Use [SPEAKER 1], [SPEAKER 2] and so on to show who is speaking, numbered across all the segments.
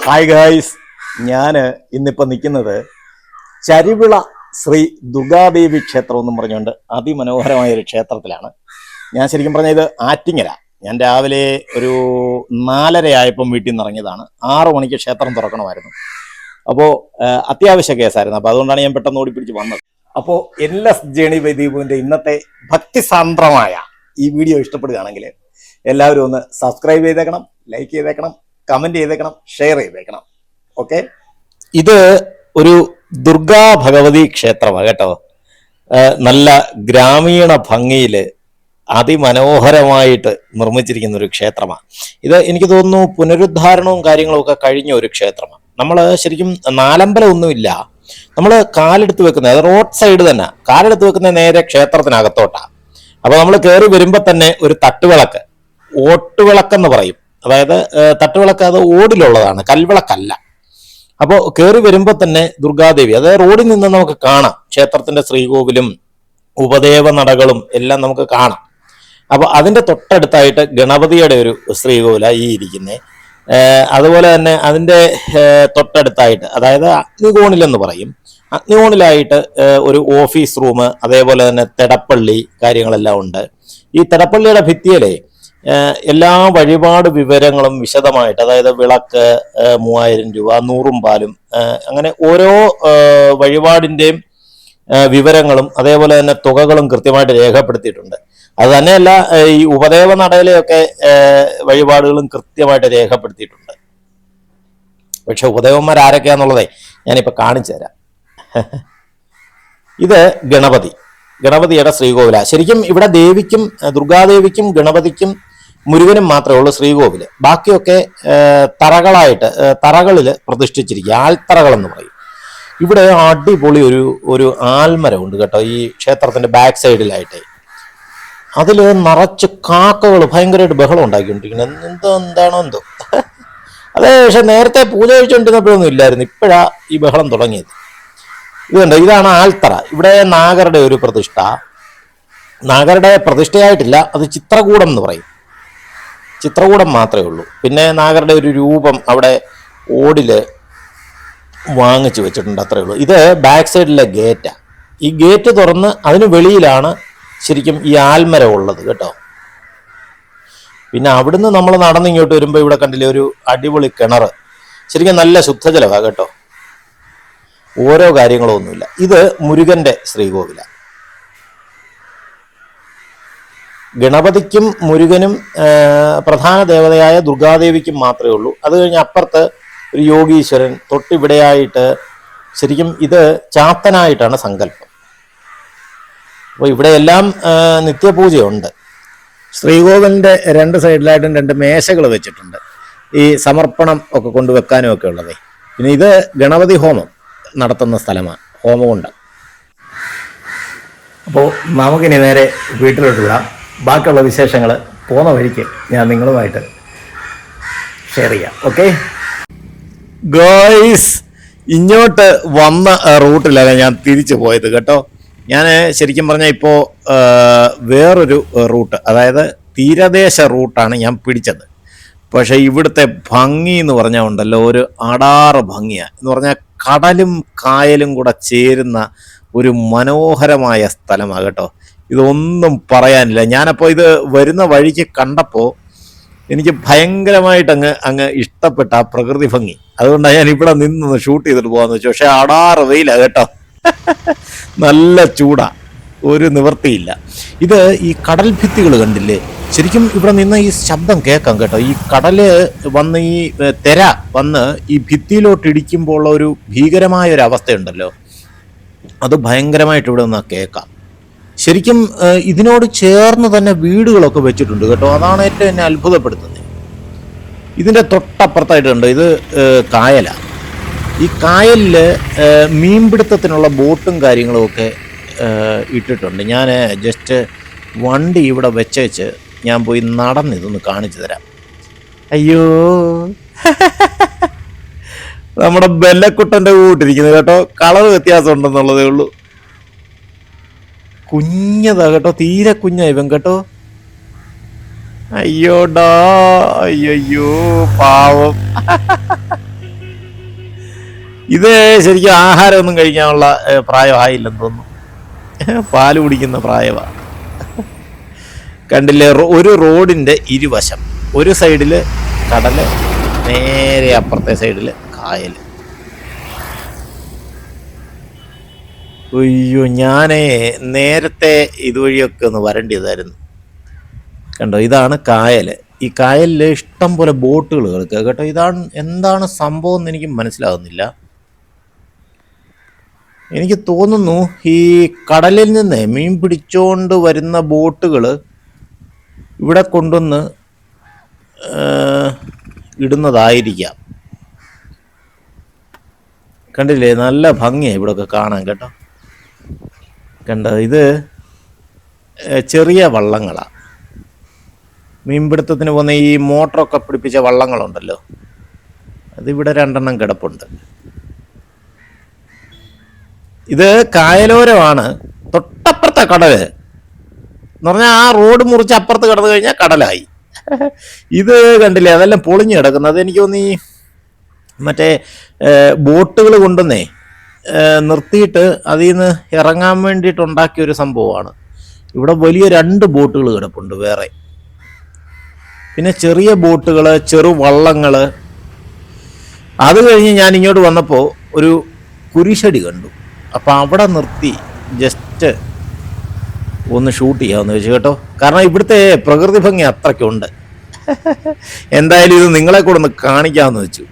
[SPEAKER 1] Hi guys, ഞാൻ ഇന്നിപ്പോൾ നിൽക്കുന്നത് ചരിവിള ശ്രീ ദുർഗാദേവി ക്ഷേത്രം എന്നും പറഞ്ഞുകൊണ്ട് അതിമനോഹരമായ ഒരു ക്ഷേത്രത്തിലാണ്. ഞാൻ ശരിക്കും പറഞ്ഞാൽ ഇത് ആറ്റിങ്ങര. ഞാൻ രാവിലെ ഒരു 4:30 ആയപ്പം വീട്ടിൽ നിന്ന് ഇറങ്ങിയതാണ്. 6 മണിക്ക് ക്ഷേത്രം തുറക്കണമായിരുന്നു. അപ്പോൾ അത്യാവശ്യ കേസായിരുന്നു. അപ്പോൾ അതുകൊണ്ടാണ് ഞാൻ പെട്ടെന്ന് ഓടിപ്പിടിച്ച് വന്നത്. അപ്പോൾ NLS ജേണി ബൈ ദീപുവിൻ്റെ ഇന്നത്തെ ഭക്തിസാന്ദ്രമായ ഈ വീഡിയോ ഇഷ്ടപ്പെടുകയാണെങ്കിൽ എല്ലാവരും ഒന്ന് സബ്സ്ക്രൈബ് ചെയ്തേക്കണം, ലൈക്ക് ചെയ്തേക്കണം, കമന്റ് ചെയ്തേക്കണം, ഷെയർ ചെയ്തേക്കണം. ഓക്കെ, ഇത് ഒരു ദുർഗാ ഭഗവതി ക്ഷേത്രമാണ് കേട്ടോ. നല്ല ഗ്രാമീണ ഭംഗിയിൽ അതിമനോഹരമായിട്ട് നിർമ്മിച്ചിരിക്കുന്ന ഒരു ക്ഷേത്രമാണ് ഇത്. എനിക്ക് തോന്നുന്നു പുനരുദ്ധാരണവും കാര്യങ്ങളും ഒക്കെ കഴിഞ്ഞ ഒരു ക്ഷേത്രമാണ്. നമ്മൾ ശരിക്കും നാലമ്പലം ഒന്നുമില്ല, നമ്മൾ കാലെടുത്ത് വെക്കുന്നത്, അത് റോഡ് സൈഡ് തന്നെ കാലെടുത്ത് വെക്കുന്നത് നേരെ ക്ഷേത്രത്തിനകത്തോട്ടാണ്. അപ്പോൾ നമ്മൾ കയറി വരുമ്പോൾ തന്നെ ഒരു തട്ടുവിളക്ക്, ഓട്ടുവിളക്കെന്ന് പറയും, അതായത് തട്ടുവിളക്ക്, അത് ഓടിലുള്ളതാണ്, കൽവിളക്കല്ല. അപ്പോൾ കയറി വരുമ്പോൾ തന്നെ ദുർഗാദേവി, അതായത് റോഡിൽ നിന്ന് നമുക്ക് കാണാം ക്ഷേത്രത്തിന്റെ ശ്രീകോവിലും ഉപദേവ നടകളും എല്ലാം നമുക്ക് കാണാം. അപ്പോൾ അതിന്റെ തൊട്ടടുത്തായിട്ട് ഗണപതിയുടെ ഒരു ശ്രീകോവിലാണ് ഈ ഇരിക്കുന്നത്. അതുപോലെ തന്നെ അതിന്റെ തൊട്ടടുത്തായിട്ട്, അതായത് അഗ്നികോണിലെന്ന് പറയും, അഗ്നികോണിലായിട്ട് ഒരു ഓഫീസ് റൂം, അതേപോലെ തന്നെ തെടപ്പള്ളി കാര്യങ്ങളെല്ലാം ഉണ്ട്. ഈ തെടപ്പള്ളിയുടെ ഭിത്തിയിലെ എല്ലാ വഴിപാട് വിവരങ്ങളും വിശദമായിട്ട്, അതായത് വിളക്ക് 3000 രൂപ, 100 പാലും, അങ്ങനെ ഓരോ വഴിപാടിൻ്റെയും വിവരങ്ങളും അതേപോലെ തന്നെ തുകകളും കൃത്യമായിട്ട് രേഖപ്പെടുത്തിയിട്ടുണ്ട്. അത് തന്നെയല്ല, ഈ ഉപദേവ നടയിലെയൊക്കെ വഴിപാടുകളും കൃത്യമായിട്ട് രേഖപ്പെടുത്തിയിട്ടുണ്ട്. പക്ഷെ ഉപദേവന്മാർ ആരൊക്കെയാന്നുള്ളതേ ഞാനിപ്പോൾ കാണിച്ചു തരാം. ഇത് ഗണപതിയുടെ ശ്രീകോവില. ശരിക്കും ഇവിടെ ദേവിക്കും, ദുർഗാദേവിക്കും, ഗണപതിക്കും, മുരുകനും മാത്രമേ ഉള്ളൂ ശ്രീകോവില്. ബാക്കിയൊക്കെ തറകളിൽ പ്രതിഷ്ഠിച്ചിരിക്കുക, ആൽത്തറകളെന്ന് പറയും. ഇവിടെ അടിപൊളി ഒരു ആൽമരമുണ്ട് കേട്ടോ, ഈ ക്ഷേത്രത്തിന്റെ ബാക്ക് സൈഡിലായിട്ട്. അതിൽ നിറച്ച് കാക്കകൾ ഭയങ്കരമായിട്ട് ബഹളം ഉണ്ടാക്കിക്കൊണ്ടിരിക്കുന്നത്. എന്താണോ എന്തോ അതെ. പക്ഷെ നേരത്തെ പൂജ കഴിച്ചുകൊണ്ടിരുന്നപ്പോഴൊന്നും ഇല്ലായിരുന്നു, ഇപ്പോഴാ ഈ ബഹളം തുടങ്ങിയത്. ഇതുണ്ട്, ഇതാണ് ആൽത്തറ. ഇവിടെ നാഗരുടെ ഒരു പ്രതിഷ്ഠ, നാഗരുടെ പ്രതിഷ്ഠയായിട്ടില്ല, അത് ചിത്രകൂടം എന്ന് പറയും, ചിത്രകൂടം മാത്രമേ ഉള്ളൂ. പിന്നെ നാഗരുടെ ഒരു രൂപം അവിടെ ഓടില് വാങ്ങിച്ചു വെച്ചിട്ടുണ്ട്, അത്രേ ഉള്ളൂ. ഇത് ബാക്ക് സൈഡിലെ ഗേറ്റാണ്. ഈ ഗേറ്റ് തുറന്ന് അതിന് വെളിയിലാണ് ശരിക്കും ഈ ആൽമരം ഉള്ളത് കേട്ടോ. പിന്നെ അവിടുന്ന് നമ്മൾ നടന്നിങ്ങോട്ട് വരുമ്പോൾ ഇവിടെ കണ്ടില്ലേ ഒരു അടിപൊളി കിണർ, ശരിക്കും നല്ല ശുദ്ധജലമാണ് കേട്ടോ. ഓരോ കാര്യങ്ങളും ഒന്നുമില്ല. ഇത് മുരുകന്റെ ശ്രീകോവില. ഗണപതിക്കും മുരുകനും പ്രധാന ദേവതയായ ദുർഗാദേവിക്കും മാത്രമേ ഉള്ളൂ. അത് കഴിഞ്ഞ് അപ്പുറത്ത് ഒരു യോഗീശ്വരൻ, തൊട്ടിവിടെയായിട്ട് ശരിക്കും ഇത് ചാത്തനായിട്ടാണ് സങ്കല്പം. അപ്പോൾ ഇവിടെ എല്ലാം നിത്യപൂജയുണ്ട്. ശ്രീകോവിലിൻ്റെ 2 സൈഡിലായിട്ടും 2 മേശകൾ വെച്ചിട്ടുണ്ട്, ഈ സമർപ്പണം ഒക്കെ കൊണ്ടുവെക്കാനും ഒക്കെ ഉള്ളതേ. പിന്നെ ഇത് ഗണപതി ഹോമം നടത്തുന്ന സ്ഥലമാണ്, ഹോമകുണ്ടം. അപ്പോൾ നമുക്കിനി നേരെ വീട്ടിലോട്ട് വിടാം. ബാക്കിയുള്ള വിശേഷങ്ങൾ പോകുന്ന വഴിക്ക് ഞാൻ നിങ്ങളുമായിട്ട് ഷെയർ ചെയ്യാം. ഓക്കെ ഗോയ്സ്, ഇങ്ങോട്ട് വന്ന റൂട്ടിലല്ല ഞാൻ തിരിച്ചു പോയത് കേട്ടോ. ഞാൻ ശരിക്കും പറഞ്ഞാൽ ഇപ്പോൾ വേറൊരു റൂട്ട്, അതായത് തീരദേശ റൂട്ടാണ് ഞാൻ പിടിച്ചത്. പക്ഷേ ഇവിടുത്തെ ഭംഗി എന്ന് പറഞ്ഞാൽ ഉണ്ടല്ലോ, ഒരു അടാറ് ഭംഗിയാണ്. എന്ന് പറഞ്ഞാൽ കടലും കായലും കൂടെ ചേരുന്ന ഒരു മനോഹരമായ സ്ഥലമാണ് കേട്ടോ. ഇതൊന്നും പറയാനില്ല. ഞാനപ്പോൾ ഇത് വരുന്ന വഴിക്ക് കണ്ടപ്പോൾ എനിക്ക് ഭയങ്കരമായിട്ട് അങ്ങ് ഇഷ്ടപ്പെട്ട ആ പ്രകൃതി ഭംഗി. അതുകൊണ്ടാണ് ഞാൻ ഇവിടെ നിന്ന് ഷൂട്ട് ചെയ്തിട്ട് പോകാമെന്ന് വെച്ചു. പക്ഷേ അടാറ് വെയിലാണ് കേട്ടോ, നല്ല ചൂടാ, ഒരു നിവൃത്തിയില്ല. ഇത് ഈ കടൽ ഭിത്തികൾ കണ്ടില്ലേ, ശരിക്കും ഇവിടെ നിന്ന് ഈ ശബ്ദം കേൾക്കാം കേട്ടോ. ഈ കടല് വന്ന് ഈ തിര വന്ന് ഈ ഭിത്തിയിലോട്ട് ഇടിക്കുമ്പോൾ ഉള്ള ഒരു ഭീകരമായ ഒരു അവസ്ഥയുണ്ടല്ലോ, അത് ഭയങ്കരമായിട്ട് ഇവിടെ നിന്ന് കേൾക്കാം. ശരിക്കും ഇതിനോട് ചേർന്ന് തന്നെ വീടുകളൊക്കെ വെച്ചിട്ടുണ്ട് കേട്ടോ. അതാണ് ഏറ്റവും എന്നെ അത്ഭുതപ്പെടുത്തുന്നത്. ഇതിൻ്റെ തൊട്ടപ്പുറത്തായിട്ടുണ്ട്, ഇത് കായലാണ്. ഈ കായലിൽ മീൻപിടുത്തത്തിനുള്ള ബോട്ടും കാര്യങ്ങളും ഒക്കെ ഇട്ടിട്ടുണ്ട്. ഞാൻ ജസ്റ്റ് വണ്ടി ഇവിടെ വെച്ചേച്ച് ഞാൻ പോയി നടന്നിതൊന്ന് കാണിച്ചു തരാം. അയ്യോ, നമ്മുടെ ബെല്ലക്കുട്ടൻ്റെ കൂട്ടിരിക്കുന്നത് കേട്ടോ. കളർ വ്യത്യാസം ഉണ്ടെന്നുള്ളതേ ഉള്ളൂ. കുഞ്ഞതാ കേട്ടോ, തീരെ കുഞ്ഞാ ഇവൻ കേട്ടോ. അയ്യോടാ, അയ്യോ പാവം. ഇത് ശരിക്കും ആഹാരമൊന്നും കഴിക്കാനുള്ള പ്രായമായില്ലെന്ന് തോന്നുന്നു. പാല് കുടിക്കുന്ന പ്രായമാണ്. കണ്ടില്ലേ, ഒരു റോഡിൻ്റെ ഇരുവശം, ഒരു സൈഡിൽ കടൽ, നേരെ അപ്പുറത്തെ സൈഡിൽ കായൽ. അയ്യോ, ഞാനേ നേരത്തെ ഇതുവഴിയൊക്കെ ഒന്ന് വരേണ്ടതായിരുന്നു. കണ്ടോ, ഇതാണ് കായൽ. ഈ കായലിൽ ഇഷ്ടം പോലെ ബോട്ടുകൾ കിടക്കുക കേട്ടോ. എന്താണ് സംഭവം എന്ന് എനിക്ക് മനസ്സിലാകുന്നില്ല. എനിക്ക് തോന്നുന്നു ഈ കടലിൽ നിന്ന് മീൻ പിടിച്ചോണ്ട് വരുന്ന ബോട്ടുകൾ ഇവിടെ കൊണ്ടുവന്ന് ഇടുന്നതായിരിക്കാം. കണ്ടില്ലേ, നല്ല ഭംഗിയാണ് ഇവിടെയൊക്കെ കാണാൻ കേട്ടോ. കണ്ടോ, ഇത് ചെറിയ വള്ളങ്ങളാണ്. മീൻപിടുത്തത്തിന് പോകുന്ന ഈ മോട്ടറൊക്കെ പിടിപ്പിച്ച വള്ളങ്ങളുണ്ടല്ലോ, അതിവിടെ 2 കിടപ്പുണ്ട്. ഇത് കായലോരമാണ്, തൊട്ടപ്പുറത്തെ കടല് എന്ന് പറഞ്ഞാൽ ആ റോഡ് മുറിച്ച് അപ്പുറത്ത് കിടന്നു കഴിഞ്ഞാൽ കടലായി. ഇത് കണ്ടില്ലേ, അതെല്ലാം പൊളിഞ്ഞു കിടക്കുന്നത്. എനിക്ക് തോന്നി മറ്റേ ബോട്ടുകൾ കൊണ്ടുവന്നേ നിർത്തിയിട്ട് അതിൽ നിന്ന് ഇറങ്ങാൻ വേണ്ടിയിട്ടുണ്ടാക്കിയ ഒരു സംഭവമാണ്. ഇവിടെ വലിയ 2 ബോട്ടുകൾ കിടപ്പുണ്ട് വേറെ, പിന്നെ ചെറിയ ബോട്ടുകൾ, ചെറു വള്ളങ്ങൾ. അത് കഴിഞ്ഞ് ഞാൻ ഇങ്ങോട്ട് വന്നപ്പോൾ ഒരു കുരിശടി കണ്ടു. അപ്പം അവിടെ നിർത്തി ജസ്റ്റ് ഒന്ന് ഷൂട്ട് ചെയ്യാമെന്ന് വെച്ചു കേട്ടോ. കാരണം ഇവിടുത്തെ പ്രകൃതി ഭംഗി അത്രയ്ക്കുണ്ട്. എന്തായാലും ഇത് നിങ്ങളെ കൂടെ ഒന്ന് കാണിക്കാമെന്ന് വെച്ചു.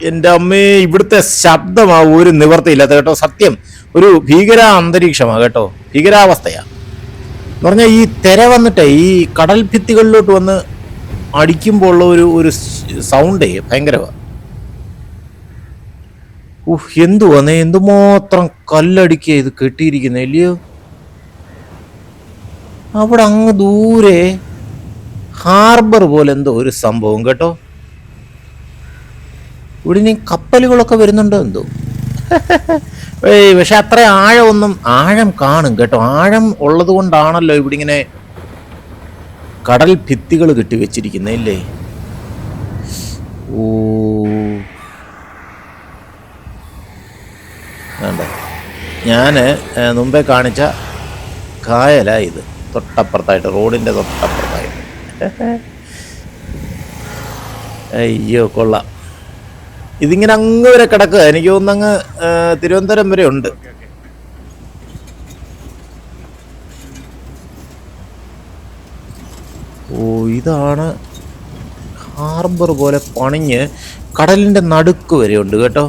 [SPEAKER 1] എൻ്റെ അമ്മേ, ഇവിടുത്തെ ശബ്ദമാണ് ഒരു നിവർത്തിയില്ലാത്ത കേട്ടോ. സത്യം ഒരു ഭീകര അന്തരീക്ഷമാണ് കേട്ടോ, ഭീകരാവസ്ഥയാണ് എന്ന് പറഞ്ഞാൽ ഈ തിര വന്നിട്ട് ഈ കടൽ ഭിത്തികളിലോട്ട് വന്ന് അടിക്കുമ്പോൾ ഉള്ള ഒരു സൗണ്ടേ ഭയങ്കരമാണ്. എന്തുവാന്നേ, എന്തുമാത്രം കല്ലടിക്കുക ഇത് കെട്ടിയിരിക്കുന്നത് ഇല്ലയോ. അവിടെ അങ്ങ് ദൂരെ ഹാർബർ പോലെ എന്തോ ഒരു സംഭവം കേട്ടോ. ഇവിടെ ഇനി കപ്പലുകളൊക്കെ വരുന്നുണ്ടോ എന്തോ. പക്ഷെ അത്ര ആഴം കാണും കേട്ടോ. ആഴം ഉള്ളത് കൊണ്ടാണല്ലോ ഇവിടെ ഇങ്ങനെ കടൽ ഭിത്തികൾ കെട്ടി വെച്ചിരിക്കുന്നല്ലേ. ഓ, വേണ്ട, ഞാൻ മുമ്പേ കാണിച്ച കായലാണ് ഇത്. തൊട്ടപ്പുറത്തായിട്ട്, റോഡിൻ്റെ തൊട്ടപ്പുറത്തായിട്ട്. അയ്യോ, കൊള്ളാം. ഇതിങ്ങനെ അങ്ങ് വരെ കിടക്കുക. എനിക്ക് തോന്നുന്നു അങ്ങ് തിരുവനന്തപുരം വരെ ഉണ്ട്. ഓ, ഇതാണ് ഹാർബർ പോലെ പണിഞ്ഞ് കടലിൻ്റെ നടുക്ക് വരെ ഉണ്ട് കേട്ടോ.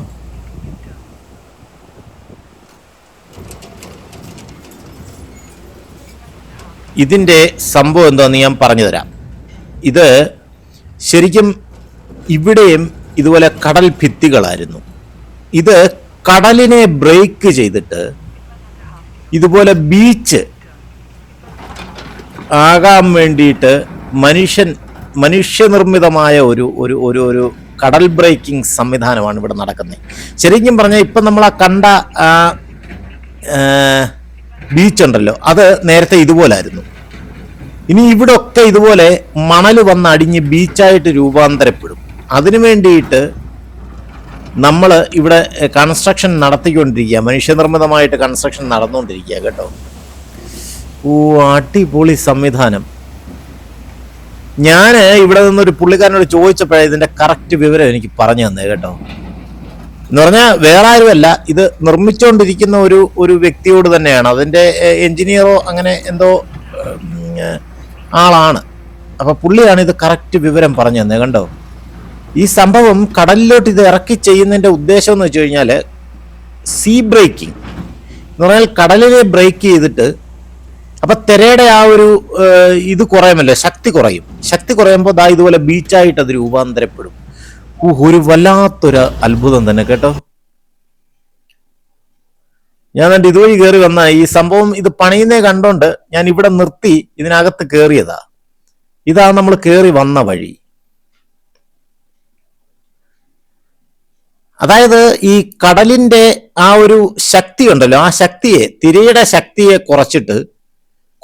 [SPEAKER 1] ഇതിൻ്റെ സംഭവം എന്താണെന്ന് ഞാൻ പറഞ്ഞു തരാം. ഇത് ശരിക്കും ഇവിടെയും ഇതുപോലെ കടൽ ഭിത്തികളായിരുന്നു. ഇത് കടലിനെ ബ്രേക്ക് ചെയ്തിട്ട് ഇതുപോലെ ബീച്ച് ആകാൻ വേണ്ടിയിട്ട് മനുഷ്യനിർമ്മിതമായ ഒരു കടൽ ബ്രേക്കിംഗ് സംവിധാനമാണ് ഇവിടെ നടക്കുന്നത്. ശരിക്കും പറഞ്ഞാൽ ഇപ്പം നമ്മൾ ആ കണ്ട ബീച്ച് ഉണ്ടല്ലോ, അത് നേരത്തെ ഇതുപോലായിരുന്നു. ഇനി ഇവിടെ ഒക്കെ ഇതുപോലെ മണൽ വന്ന് അടിഞ്ഞ് ബീച്ചായിട്ട് രൂപാന്തരപ്പെടും. അതിനു വേണ്ടിയിട്ട് നമ്മൾ ഇവിടെ കൺസ്ട്രക്ഷൻ നടത്തിക്കൊണ്ടിരിക്കുക, മനുഷ്യനിർമ്മിതമായിട്ട് കൺസ്ട്രക്ഷൻ നടന്നുകൊണ്ടിരിക്കുക കേട്ടോ. ഓ, അടിപൊളി സംവിധാനം. ഞാൻ ഇവിടെ നിന്നൊരു പുള്ളിക്കാരനോട് ചോദിച്ചപ്പോഴേ ഇതിൻ്റെ കറക്റ്റ് വിവരം എനിക്ക് പറഞ്ഞു തന്നെ കേട്ടോ. എന്ന് പറഞ്ഞാൽ വേറെ ആരുമല്ല, ഇത് നിർമ്മിച്ചുകൊണ്ടിരിക്കുന്ന ഒരു വ്യക്തിയോട് തന്നെയാണ്. അതിൻ്റെ എൻജിനീയറോ അങ്ങനെ എന്തോ ആളാണ്. അപ്പോൾ പുള്ളിയാണ് ഇത് കറക്റ്റ് വിവരം പറഞ്ഞു തന്നെ കണ്ടോ. ഈ സംഭവം കടലിലോട്ട് ഇത് ഇറക്കി ചെയ്യുന്നതിൻ്റെ ഉദ്ദേശം എന്ന് വെച്ച് കഴിഞ്ഞാൽ സീ ബ്രേക്കിംഗ് എന്ന് പറഞ്ഞാൽ കടലിനെ ബ്രേക്ക് ചെയ്തിട്ട് അപ്പം തിരയുടെ ആ ഇത് കുറയുമല്ലോ, ശക്തി കുറയും. ശക്തി കുറയുമ്പോൾ ദാ ഇതുപോലെ ബീച്ചായിട്ട് അത് രൂപാന്തരപ്പെടും. ഒരു വല്ലാത്തൊരു അത്ഭുതം തന്നെ കേട്ടോ. ഞാൻ കണ്ട് ഇതുവഴി കയറി വന്ന ഈ സംഭവം ഇത് പണിയുന്നേ കണ്ടോണ്ട് ഞാൻ ഇവിടെ നിർത്തി ഇതിനകത്ത് കയറിയതാ. ഇതാണ് നമ്മൾ കയറി വന്ന വഴി. അതായത് ഈ കടലിന്റെ ആ ഒരു ശക്തി ഉണ്ടല്ലോ, ആ ശക്തിയെ, തിരയുടെ ശക്തിയെ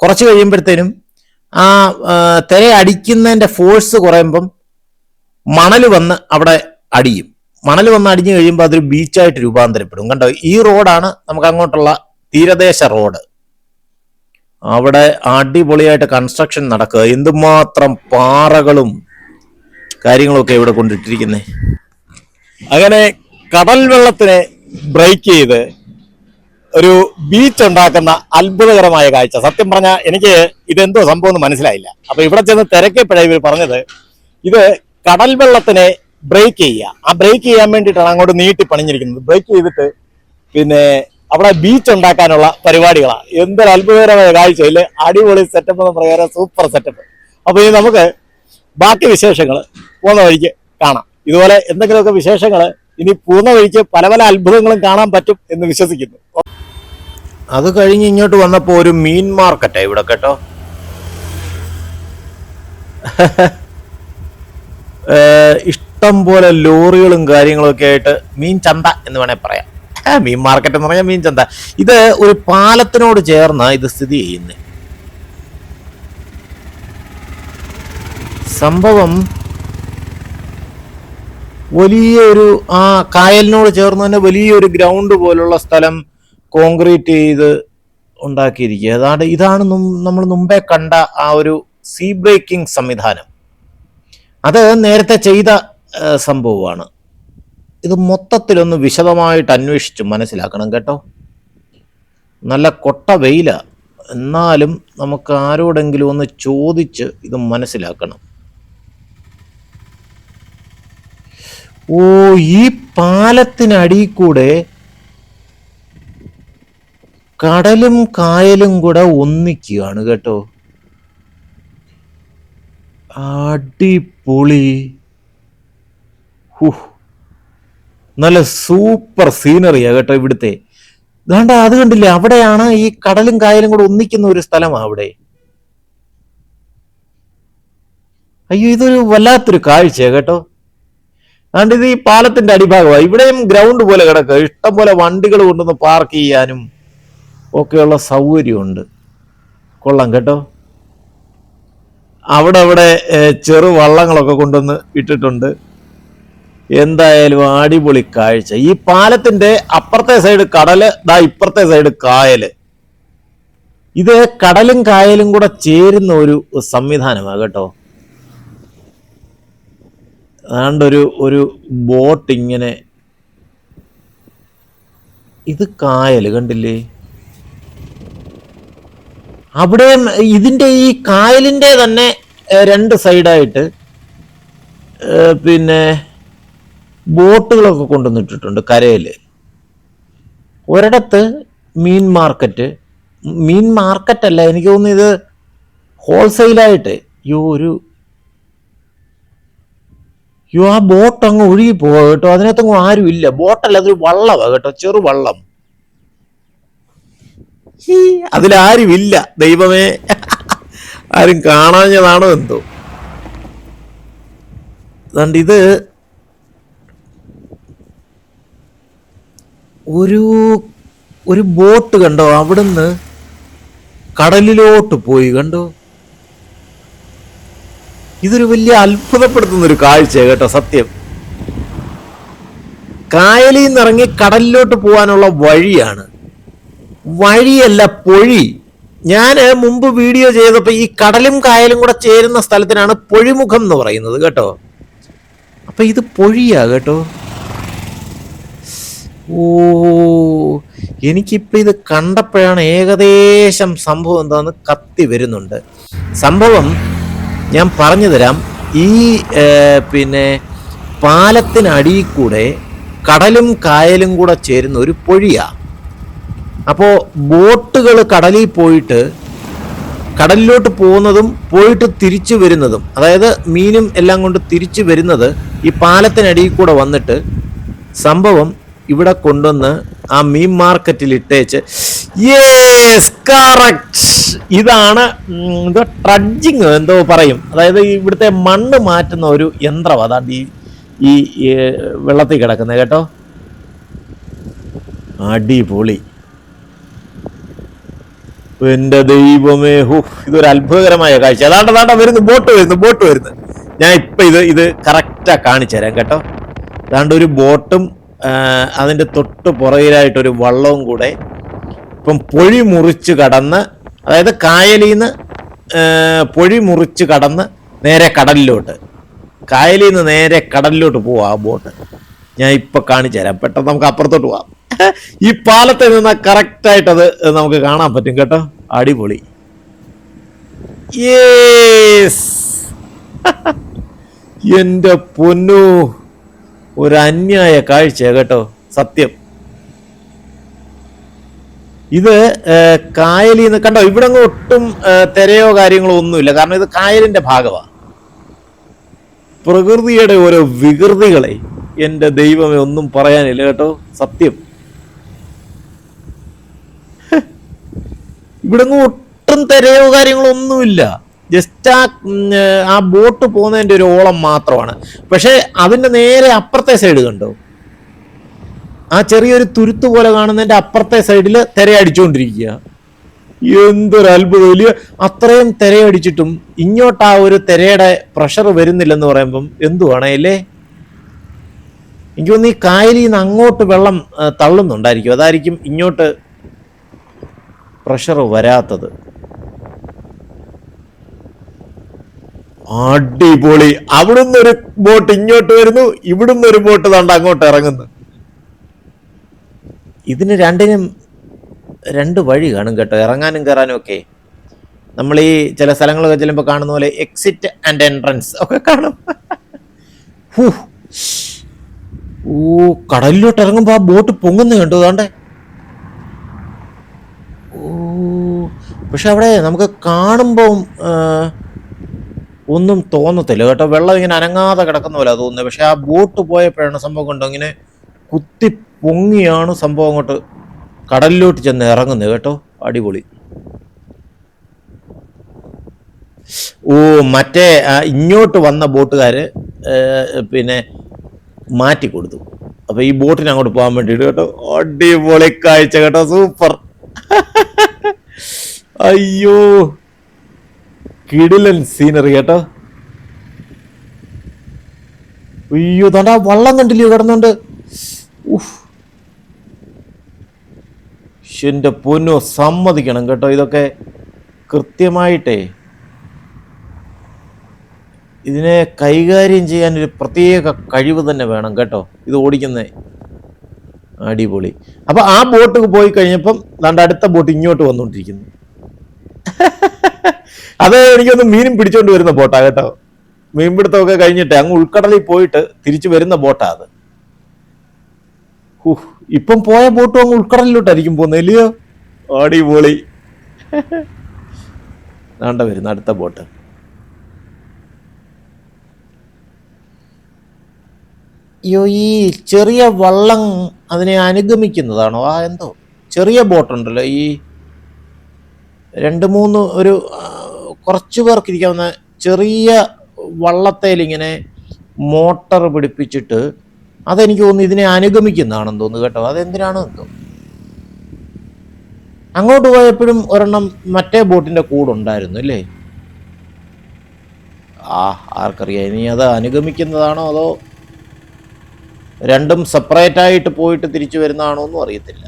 [SPEAKER 1] കുറച്ച് കഴിയുമ്പോഴത്തേനും ആ തിര അടിക്കുന്നതിന്റെ ഫോഴ്സ് കുറയുമ്പം മണൽ വന്ന് അവിടെ അടിയും. മണൽ വന്ന് അടിഞ്ഞു കഴിയുമ്പോൾ അതൊരു ബീച്ചായിട്ട് രൂപാന്തരപ്പെടും. കണ്ടോ, ഈ റോഡാണ് നമുക്ക് അങ്ങോട്ടുള്ള തീരദേശ റോഡ്. അവിടെ അടിപൊളിയായിട്ട് കൺസ്ട്രക്ഷൻ നടക്കുക. എന്തുമാത്രം പാറകളും കാര്യങ്ങളൊക്കെ ഇവിടെ കൊണ്ടിട്ടിരിക്കുന്നേ. അങ്ങനെ കടൽ വെള്ളത്തിനെ ബ്രേക്ക് ചെയ്ത് ഒരു ബീച്ച് ഉണ്ടാക്കുന്ന അത്ഭുതകരമായ കാഴ്ച. സത്യം പറഞ്ഞാൽ എനിക്ക് ഇതെന്തോ സംഭവം എന്ന് മനസ്സിലായില്ല. അപ്പൊ ഇവിടെ ചെന്ന് തിരക്കിയപ്പോഴേ ഇവർ പറഞ്ഞത് ഇത് കടൽ വെള്ളത്തിനെ ബ്രേക്ക് ചെയ്യുക. ആ ബ്രേക്ക് ചെയ്യാൻ വേണ്ടിയിട്ടാണ് അങ്ങോട്ട് നീട്ടി പണിഞ്ഞിരിക്കുന്നത്. ബ്രേക്ക് ചെയ്തിട്ട് പിന്നെ അവിടെ ബീച്ച് ഉണ്ടാക്കാനുള്ള പരിപാടികളാണ്. എന്തൊരു അത്ഭുതകരമായ കാഴ്ച ഇല്ലേ. അടിപൊളി സെറ്റപ്പ് എന്ന് പറയാറ്, സൂപ്പർ സെറ്റപ്പ്. അപ്പൊ ഇനി നമുക്ക് ബാക്കി വിശേഷങ്ങൾ പോകുന്ന വഴിക്ക് കാണാം. ഇതുപോലെ എന്തെങ്കിലുമൊക്കെ വിശേഷങ്ങൾ ഇനി പോകുന്ന വഴിക്ക് പല പല അത്ഭുതങ്ങളും കാണാൻ പറ്റും എന്ന് വിശ്വസിക്കുന്നു. അത് കഴിഞ്ഞ് ഇങ്ങോട്ട് വന്നപ്പോൾ ഒരു മീൻ മാർക്കറ്റാ ഇവിടെ കേട്ടോ. ഇഷ്ടം പോലെ ലോറികളും കാര്യങ്ങളും ഒക്കെ ആയിട്ട് മീൻ ചന്ത എന്ന് വേണേൽ പറയാം. മീൻ മാർക്കറ്റ് എന്ന് പറഞ്ഞാൽ മീൻ ചന്ത. ഇത് ഒരു പാലത്തിനോട് ചേർന്ന ഇത് സ്ഥിതി ചെയ്യുന്നത്. സംഭവം വലിയൊരു കായലിനോട് ചേർന്ന് തന്നെ വലിയൊരു ഗ്രൗണ്ട് പോലുള്ള സ്ഥലം കോൺക്രീറ്റ് ചെയ്ത് ഉണ്ടാക്കിയിരിക്കുക. ഇതാണ് നമ്മൾ മുമ്പേ കണ്ട ആ ഒരു സീ ബ്രേക്കിംഗ് സംവിധാനം. അത് നേരത്തെ ചെയ്ത സംഭവമാണ്. ഇത് മൊത്തത്തിലൊന്ന് വിശദമായിട്ട് അന്വേഷിച്ച് മനസ്സിലാക്കണം കേട്ടോ. നല്ല കൊട്ട വെയില, എന്നാലും നമുക്ക് ആരോടെങ്കിലും ഒന്ന് ചോദിച്ച് ഇത് മനസ്സിലാക്കണം. ഈ പാലത്തിനടിയിൽ കൂടെ കടലും കായലും കൂടെ ഒന്നിക്കുകയാണ് കേട്ടോ. അടിപൊളി. നല്ല സൂപ്പർ സീനറിയാ കേട്ടോ ഇവിടുത്തെ. വേണ്ട, അത് കണ്ടില്ലേ, അവിടെയാണ് ഈ കടലും കായലും കൂടെ ഒന്നിക്കുന്ന ഒരു സ്ഥലമാണ് അവിടെ. അയ്യോ, ഇതൊരു വല്ലാത്തൊരു കാഴ്ചയാ കേട്ടോ. അതുകൊണ്ട് ഇത് ഈ പാലത്തിന്റെ അടിഭാഗമാണ്. ഇവിടെയും ഗ്രൗണ്ട് പോലെ കിടക്കുക. ഇഷ്ടം പോലെ വണ്ടികൾ കൊണ്ടുവന്ന് പാർക്ക് ചെയ്യാനും ഒക്കെയുള്ള സൗകര്യമുണ്ട്. കൊള്ളാം കേട്ടോ. അവിടെ ചെറു വള്ളങ്ങളൊക്കെ കൊണ്ടുവന്ന് ഇട്ടിട്ടുണ്ട്. എന്തായാലും അടിപൊളി കാഴ്ച. ഈ പാലത്തിന്റെ അപ്പുറത്തെ സൈഡ് കടല്, ഇപ്പുറത്തെ സൈഡ് കായല്. ഇത് കടലും കായലും കൂടെ ചേരുന്ന ഒരു സംവിധാനമാണ് കേട്ടോ. ഒരു ബോട്ട് ഇങ്ങനെ, ഇത് കായല് കണ്ടില്ലേ. അവിടെ ഇതിന്റെ ഈ കായലിന്റെ തന്നെ രണ്ട് സൈഡായിട്ട് പിന്നെ ബോട്ടുകളൊക്കെ കൊണ്ടുവന്നിട്ടിട്ടുണ്ട് കരയില്. ഒരിടത്ത് മീൻ മാർക്കറ്റ് അല്ല, എനിക്ക് തോന്നുന്നു ഇത് ഹോൾസെയിലായിട്ട്. ആ ബോട്ട് അങ്ങ് ഒഴുകി പോവാ കേട്ടോ. അതിനകത്തങ്ങ് ആരും ഇല്ല. ബോട്ടല്ല, അതൊരു വള്ളമാണ് കേട്ടോ, ചെറുവള്ളം. അതിലാരുമില്ല. ദൈവമേ, ആരും കാണാഞ്ഞതാണോ എന്തോ. അതുകൊണ്ട് ഇത് ഒരു ബോട്ട് കണ്ടോ, അവിടുന്ന് കടലിലോട്ട് പോയി കണ്ടോ. ഇതൊരു വലിയ അത്ഭുതപ്പെടുത്തുന്ന ഒരു കാഴ്ചയാണ് കേട്ടോ സത്യം. കായലിൽ നിന്ന് ഇറങ്ങി കടലിലോട്ട് പോകാനുള്ള വഴിയല്ല, പൊഴി. ഞാൻ മുമ്പ് വീഡിയോ ചെയ്തപ്പോൾ ഈ കടലും കായലും കൂടെ ചേരുന്ന സ്ഥലത്തിനാണ് പൊഴിമുഖം എന്ന് പറയുന്നത് കേട്ടോ. അപ്പൊ ഇത് പൊഴിയാ കേട്ടോ. എനിക്കിപ്പോൾ ഇത് കണ്ടപ്പോഴാണ് ഏകദേശം സംഭവം എന്താന്ന് കത്തി വരുന്നുണ്ട്. സംഭവം ഞാൻ പറഞ്ഞു തരാം. ഈ പിന്നെ പാലത്തിനടിയിൽ കൂടെ കടലും കായലും കൂടെ ചേരുന്ന ഒരു പൊഴിയാ. അപ്പോൾ ബോട്ടുകൾ കടലിൽ പോയിട്ട് കടലിലോട്ട് പോകുന്നതും പോയിട്ട് തിരിച്ചു വരുന്നതും, അതായത് മീനും എല്ലാം കൊണ്ട് തിരിച്ചു വരുന്നത് ഈ പാലത്തിനടിയിൽ കൂടെ വന്നിട്ട് സംഭവം ഇവിടെ കൊണ്ടുവന്ന് ആ മീൻ മാർക്കറ്റിൽ ഇട്ടേച്ച്. Yes, correct. ഇതാണ് എന്തോ ട്രഡ്ജിങ് എന്തോ പറയും. അതായത് ഇവിടുത്തെ മണ്ണ് മാറ്റുന്ന ഒരു യന്ത്രം. അതാണ് ഈ വെള്ളത്തിൽ കിടക്കുന്നത് കേട്ടോ. അടിപൊളി. എന്റെ ദൈവമേ, ഇതൊരു അത്ഭുതകരമായ കാഴ്ച. അതാണ്ട് വരുന്നു ബോട്ട് വരുന്നു. ഞാൻ ഇപ്പൊ ഇത് കറക്റ്റാ കാണിച്ചു തരാം കേട്ടോ. അതാണ്ട് ഒരു ബോട്ടും അതിൻ്റെ തൊട്ട് പുറകിലായിട്ടൊരു വള്ളവും കൂടെ ഇപ്പം പൊഴി മുറിച്ച് കടന്ന്, അതായത് കായലിൽ നിന്ന് പൊഴി മുറിച്ച് കടന്ന് നേരെ കടലിലോട്ട്, കായലിൽ നിന്ന് നേരെ കടലിലോട്ട് പോവാം ആ ബോട്ട്. ഞാൻ ഇപ്പൊ കാണിച്ചു തരാം, പെട്ടെന്ന് നമുക്ക് അപ്പുറത്തോട്ട് പോവാം. ഈ പാലത്തിൽ നിന്ന് കറക്റ്റായിട്ട് അത് നമുക്ക് കാണാൻ പറ്റും കേട്ടോ. അടിപൊളി. എന്റെ പൊന്നു, ഒരു അന്യായ കാഴ്ച കേട്ടോ, സത്യം. ഇത് കായലിൽ നിന്ന് കണ്ടോ, ഇവിടെ ഒട്ടും തിരയോ കാര്യങ്ങളോ ഒന്നുമില്ല, കാരണം ഇത് കായലിന്റെ ഭാഗമാണ്. പ്രകൃതിയുടെ ഓരോ വികൃതികളെ എന്റെ ദൈവമേ ഒന്നും പറയാനില്ല കേട്ടോ, സത്യം. ഇവിടെ ഒട്ടും തിരയോ കാര്യങ്ങളോ ഒന്നുമില്ല, ജസ്റ്റ് ആ ബോട്ട് പോകുന്നതിന്റെ ഒരു ഓളം മാത്രമാണ്. പക്ഷെ അതിന്റെ നേരെ അപ്പുറത്തെ സൈഡ് കണ്ടോ, ആ ചെറിയൊരു തുരുത്ത് പോലെ കാണുന്നതിന്റെ അപ്പുറത്തെ സൈഡിൽ തിരയടിച്ചുകൊണ്ടിരിക്കുക. എന്തൊരു അത്ഭുതം, വലിയ അത്രയും തിരയടിച്ചിട്ടും ഇങ്ങോട്ട് ആ ഒരു തിരയുടെ പ്രഷർ വരുന്നില്ലെന്ന് പറയുമ്പം എന്തുവാണല്ലേ. എനിക്ക് തോന്നുന്നു ഈ കായലിൽ നിന്ന് അങ്ങോട്ട് വെള്ളം തള്ളുന്നുണ്ടായിരിക്കും, അതായിരിക്കും ഇങ്ങോട്ട് പ്രഷർ വരാത്തത്. അടിപൊളി. അവിടുന്ന് ഒരു ബോട്ട് ഇങ്ങോട്ട് വരുന്നു, ഇവിടുന്ന് ഒരു ബോട്ട് തണ്ട് അങ്ങോട്ട് ഇറങ്ങുന്നു. ഇതിന് രണ്ടിനും രണ്ട് വഴി കാണും കേട്ടോ, ഇറങ്ങാനും കയറാനും ഒക്കെ. നമ്മൾ ഈ ചില സ്ഥലങ്ങളൊക്കെ ചെല്ലുമ്പോൾ കാണുന്ന പോലെ എക്സിറ്റ് ആൻഡ് എൻട്രൻസ് ഒക്കെ കാണും. ഓ, കടലിലോട്ട് ഇറങ്ങുമ്പോൾ ആ ബോട്ട് പൊങ്ങുന്നു കണ്ടു താണ്ടേ. ഓ, പക്ഷെ അവിടെ നമുക്ക് കാണുമ്പോൾ ഒന്നും തോന്നത്തില്ല കേട്ടോ, വെള്ളം ഇങ്ങനെ അനങ്ങാതെ കിടക്കുന്ന പോലെ തോന്നുന്നത്. പക്ഷെ ആ ബോട്ട് പോയപ്പോഴാണ് സംഭവം കണ്ടോ, ഇങ്ങനെ കുത്തി പൊങ്ങിയാണ് സംഭവം അങ്ങോട്ട് കടലിലോട്ട് ചെന്ന് ഇറങ്ങുന്നത് കേട്ടോ. അടിപൊളി. ഓ, മറ്റേ ഇങ്ങോട്ട് വന്ന ബോട്ടുകാര് പിന്നെ മാറ്റി കൊടുത്തു, അപ്പൊ ഈ ബോട്ടിന് അങ്ങോട്ട് പോകാൻ വേണ്ടിയിട്ട് കേട്ടോ. അടിപൊളി കാഴ്ച കേട്ടോ, സൂപ്പർ. അയ്യോ, കിടിലൻ സീനറി കേട്ടോ. അയ്യോ, തണ്ടാ വള്ളം കണ്ടില്ലയോ കിടന്നുണ്ട്. എന്റെ പൊന്നോ, സമ്മതിക്കണം കേട്ടോ, ഇതൊക്കെ കൃത്യമായിട്ടേ ഇതിനെ കൈകാര്യം ചെയ്യാൻ ഒരു പ്രത്യേക കഴിവ് തന്നെ വേണം കേട്ടോ, ഇത് ഓടിക്കുന്നേ. അടിപൊളി. അപ്പൊ ആ ബോട്ട് പോയി കഴിഞ്ഞപ്പം അടുത്ത ബോട്ട് ഇങ്ങോട്ട് വന്നുകൊണ്ടിരിക്കുന്നു. അത് എനിക്കൊന്ന് മീനും പിടിച്ചോണ്ട് വരുന്ന ബോട്ടാ കേട്ടോ. മീൻപിടുത്തമൊക്കെ കഴിഞ്ഞിട്ട് അങ്ങ് ഉൾക്കടലിൽ പോയിട്ട് തിരിച്ചു വരുന്ന ബോട്ടാ അത്. ഇപ്പം പോയ ബോട്ടും അങ്ങ് ഉൾക്കടലിലോട്ടായിരിക്കും പോകുന്നത് ഇല്ലയോ. അടിപൊളി. വരുന്ന അടുത്ത ബോട്ട്. അയ്യോ, ഈ ചെറിയ വള്ളം അതിനെ അനുഗമിക്കുന്നതാണോ? എന്തോ ചെറിയ ബോട്ടുണ്ടല്ലോ, ഈ 2-3 ഒരു കുറച്ചു പേർക്ക് ഇരിക്കാവുന്ന ചെറിയ വള്ളത്തേലിങ്ങനെ മോട്ടർ പിടിപ്പിച്ചിട്ട് അതെനിക്ക് തോന്നുന്നു ഇതിനെ അനുഗമിക്കുന്നതാണെന്ന് തോന്നുന്നു കേട്ടോ. അതെന്തിനാണ് എന്തോ. അങ്ങോട്ട് പോയപ്പോഴും ഒരെണ്ണം മറ്റേ ബോട്ടിന്റെ കൂടെ ഉണ്ടായിരുന്നു അല്ലേ. ആർക്കറിയാം, ഇനി അത് അനുഗമിക്കുന്നതാണോ അതോ രണ്ടും സെപ്പറേറ്റ് ആയിട്ട് പോയിട്ട് തിരിച്ചു വരുന്നതാണോ ഒന്നും അറിയത്തില്ല.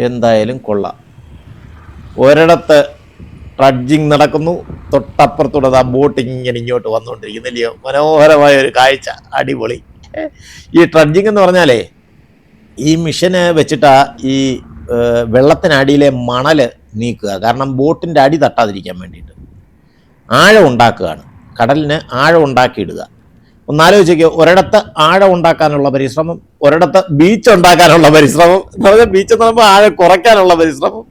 [SPEAKER 1] എന്തായാലും കൊള്ളാം. ഒരിടത്ത് ട്രഡ്ജിങ് നടക്കുന്നു, തൊട്ടപ്പുറത്തൂടെ ആ ബോട്ട് ഇങ്ങനെ ഇങ്ങോട്ട് വന്നുകൊണ്ടിരിക്കുന്നില്ലയോ. മനോഹരമായ ഒരു കാഴ്ച. അടിപൊളി. ഈ ട്രഡ്ജിങ് എന്ന് പറഞ്ഞാലേ ഈ മിഷന് വെച്ചിട്ടാ ഈ വെള്ളത്തിനടിയിലെ മണല് നീക്കുക. കാരണം ബോട്ടിൻ്റെ അടി തട്ടാതിരിക്കാൻ വേണ്ടിയിട്ട് ആഴം ഉണ്ടാക്കുകയാണ്, കടലിന് ആഴം ഉണ്ടാക്കിയിടുക. ഒന്നാലോചിക്കുക, ഒരിടത്ത് ആഴം ഉണ്ടാക്കാനുള്ള പരിശ്രമം, ഒരിടത്ത് ബീച്ച് ഉണ്ടാക്കാനുള്ള പരിശ്രമം. ബീച്ച് എന്ന് പറയുമ്പോൾ ആഴം കുറയ്ക്കാനുള്ള പരിശ്രമം.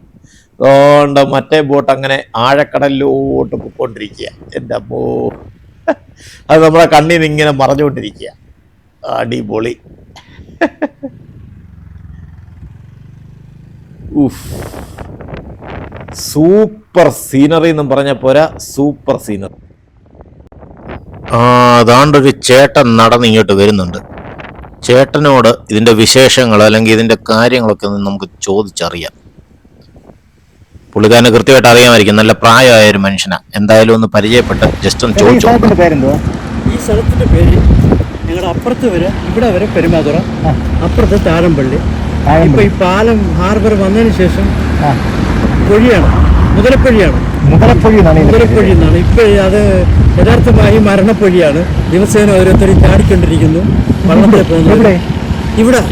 [SPEAKER 1] അതുകൊണ്ട് മറ്റേ ബോട്ട് അങ്ങനെ ആഴക്കടലിലോട്ട് പൊയ്ക്കൊണ്ടിരിക്കുക. എൻ്റെ അമ്മോ, അത് നമ്മളെ കണ്ണിൽ നിന്ന് ഇങ്ങനെ മറഞ്ഞുകൊണ്ടിരിക്കുക. അടിപൊളി. സൂപ്പർ സീനറി എന്നും പറഞ്ഞ പോരാ, സൂപ്പർ സീനറി. അതാണ്ടൊരു ചേട്ടൻ നടന്ന് ഇങ്ങോട്ട് വരുന്നുണ്ട്. ചേട്ടനോട് ഇതിൻ്റെ വിശേഷങ്ങൾ അല്ലെങ്കിൽ ഇതിൻ്റെ കാര്യങ്ങളൊക്കെ ഒന്ന് നമുക്ക് ചോദിച്ചറിയാം. പുള്ളിക്കാരന് കൃത്യമായിട്ട് അറിയാമായിരിക്കും, നല്ല പ്രായമായ ഒരു മനുഷ്യനാ. എന്തായാലും ഒന്ന് പരിചയപ്പെട്ട് ജസ്റ്റ് ഒന്ന് ചോദിച്ചു.
[SPEAKER 2] ഈ സ്ഥലത്തിന്റെ പേര് ഞങ്ങളുടെ അപ്പുറത്ത് വരെ ഇവിടെ വരെ പെരുമാതുറ, അപ്പുറത്ത് താഴമ്പള്ളി. ഇപ്പൊ ഈ പാലം ഹാർബർ വന്നതിന് ശേഷം പൊഴിയാണ്, മുതലപ്പൊഴിയാണ്. മുതലപ്പൊഴി എന്നാണ് ഇപ്പൊ അത് യഥാർത്ഥമായി മരണപ്പൊഴിയാണ്. ദിവസേന ഓരോരുത്തരും ചാടിക്കൊണ്ടിരിക്കുന്നു വള്ളത്തിൽ പോകുന്നത്. ഇവിടെ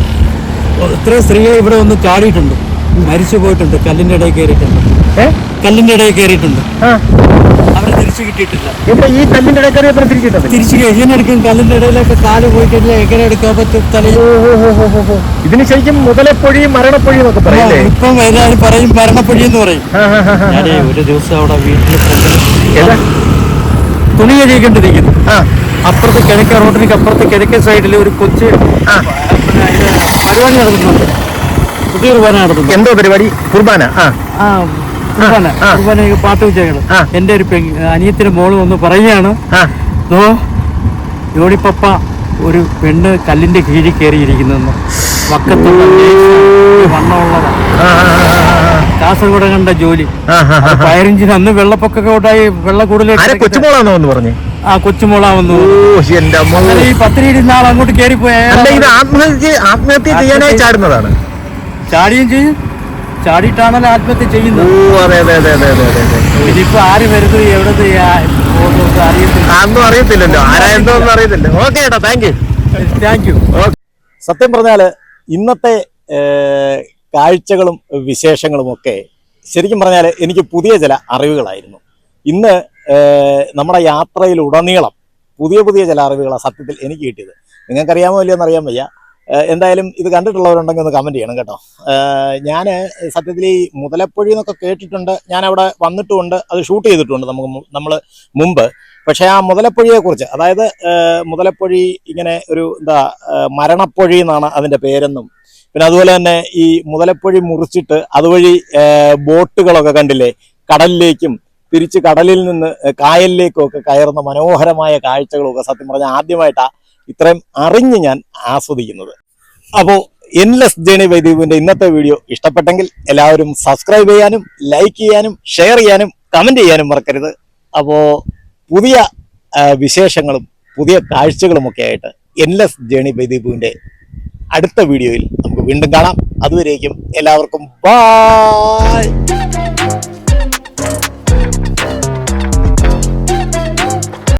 [SPEAKER 2] ഇത്ര സ്ത്രീകൾ ഇവിടെ ഒന്ന് ചാടിയിട്ടുണ്ട്, മരിച്ചു പോയിട്ടുണ്ട്, കല്ലിന്റെ ഇടയിൽ കയറിയിട്ടുണ്ട്. അവരെ തിരിച്ചു കിട്ടിയിട്ടില്ല. ഈ കല്ലിന്റെ ഇടയിൽ തിരിച്ചു എങ്ങനെ എടുക്കും? കല്ലിന്റെ ഇടയിലൊക്കെ കാല് പോയി കഴിഞ്ഞാൽ എങ്ങനെ എടുക്കാൻ പറ്റും?
[SPEAKER 1] ഇതിന് ശരിക്കും മുതലപ്പൊഴി മരണപ്പൊഴി എന്നൊക്കെ പറയും.
[SPEAKER 2] ഇപ്പം എല്ലാവരും പറയും മരണപ്പൊഴി എന്ന് പറയും. ഞാനേ ഒരു ദിവസം അവിടെ വീട്ടിൽ തുണി കഴുകിക്കൊണ്ടിരിക്കുന്നു. അപ്പുറത്ത് കിഴക്കേ റോഡിന് അപ്പുറത്ത് കിഴക്കേ സൈഡിൽ ഒരു കൊച്ച് പരിപാടി നടത്തുന്നുണ്ട്. പുതിയ കുർബാന നടത്തുന്നു.
[SPEAKER 1] എന്തോ പരിപാടി? കുർബാന.
[SPEAKER 2] കുർബാനയ്ക്ക് പാട്ട് വെച്ചേക്കണം. എന്റെ ഒരു അനിയത്തിന്റെ മോള് ഒന്ന് പറയുകയാണ്, ജോണിപ്പപ്പ ഒരു പെണ്ണ് കല്ലിന്റെ കീഴിൽ കയറിയിരിക്കുന്നെന്ന്. വക്കത്തുള്ള വണ്ണമുള്ളതാണ്, കാസർഗോഡ് കണ്ട ജോലി. 15 അന്ന് വെള്ളപ്പൊക്കൊക്കെ ഉണ്ടായി, വെള്ളം കൂടുതൽ.
[SPEAKER 1] കൊച്ചുമോളാന്ന് പറഞ്ഞു.
[SPEAKER 2] കൊച്ചുമോളാവുന്നു. ഈ 10-20 നാൾ അങ്ങോട്ട് കയറിപ്പോയാൽ
[SPEAKER 1] ആത്മഹത്യ ചെയ്യാനായി ചാടുന്നതാണ്.
[SPEAKER 2] ചാടിയും ചെയ്യും, ചാടിയിട്ടാണല്ലോ ആത്മഹത്യ ചെയ്യുന്നത്. ഇതിപ്പോ ആര് വരുന്നത് എവിടെ
[SPEAKER 1] അറിയത്തില്ലല്ലോ, ആരായെന്തോന്നും അറിയത്തില്ല. ഓക്കെ ഏട്ടാ, താങ്ക് യു. സത്യം പറഞ്ഞാല് ഇന്നത്തെ കാഴ്ചകളും വിശേഷങ്ങളും ഒക്കെ ശരിക്കും പറഞ്ഞാൽ എനിക്ക് പുതിയ ചില അറിവുകളായിരുന്നു. ഇന്ന് നമ്മുടെ യാത്രയിലുടനീളം പുതിയ ചില അറിവുകളാണ് സത്യത്തിൽ എനിക്ക് കിട്ടിയത്. നിങ്ങൾക്കറിയാമോ ഇല്ലയോ എന്നറിയാൻ വയ്യ. എന്തായാലും ഇത് കണ്ടിട്ടുള്ളവരുണ്ടെങ്കിൽ ഒന്ന് കമൻറ്റ് ചെയ്യണം കേട്ടോ. ഞാൻ സത്യത്തിൽ ഈ മുതലപ്പൊഴി എന്നൊക്കെ കേട്ടിട്ടുണ്ട്, ഞാൻ അവിടെ വന്നിട്ടുമുണ്ട്, അത് ഷൂട്ട് ചെയ്തിട്ടുണ്ട് നമ്മൾ മുമ്പ്. പക്ഷേ ആ മുതലപ്പൊഴിയെക്കുറിച്ച്, അതായത് മുതലപ്പൊഴി ഇങ്ങനെ ഒരു മരണപ്പൊഴി എന്നാണ് അതിൻ്റെ പേരെന്നും, പിന്നെ അതുപോലെ തന്നെ ഈ മുതലപ്പൊഴി മുറിച്ചിട്ട് അതുവഴി ബോട്ടുകളൊക്കെ കണ്ടില്ലേ, കടലിലേക്കും തിരിച്ച് കടലിൽ നിന്ന് കായലിലേക്കും ഒക്കെ കയറുന്ന മനോഹരമായ കാഴ്ചകളൊക്കെ സത്യം പറഞ്ഞാൽ ആദ്യമായിട്ടാണ് ഇത്രയും അറിഞ്ഞ് ഞാൻ ആസ്വദിക്കുന്നത്. അപ്പോൾ എൻലെസ് ജേണി ബൈ ദീപുവിൻ്റെ ഇന്നത്തെ വീഡിയോ ഇഷ്ടപ്പെട്ടെങ്കിൽ എല്ലാവരും സബ്സ്ക്രൈബ് ചെയ്യാനും ലൈക്ക് ചെയ്യാനും ഷെയർ ചെയ്യാനും കമൻറ്റ് ചെയ്യാനും മറക്കരുത്. അപ്പോൾ പുതിയ വിശേഷങ്ങളും പുതിയ കാഴ്ചകളുമൊക്കെ ആയിട്ട് എൻലെസ് ജേണി ബൈ ദീപുവിൻ്റെ അടുത്ത വീഡിയോയിൽ നമുക്ക് വീണ്ടും കാണാം. അതുവരേക്കും എല്ലാവർക്കും ബൈ.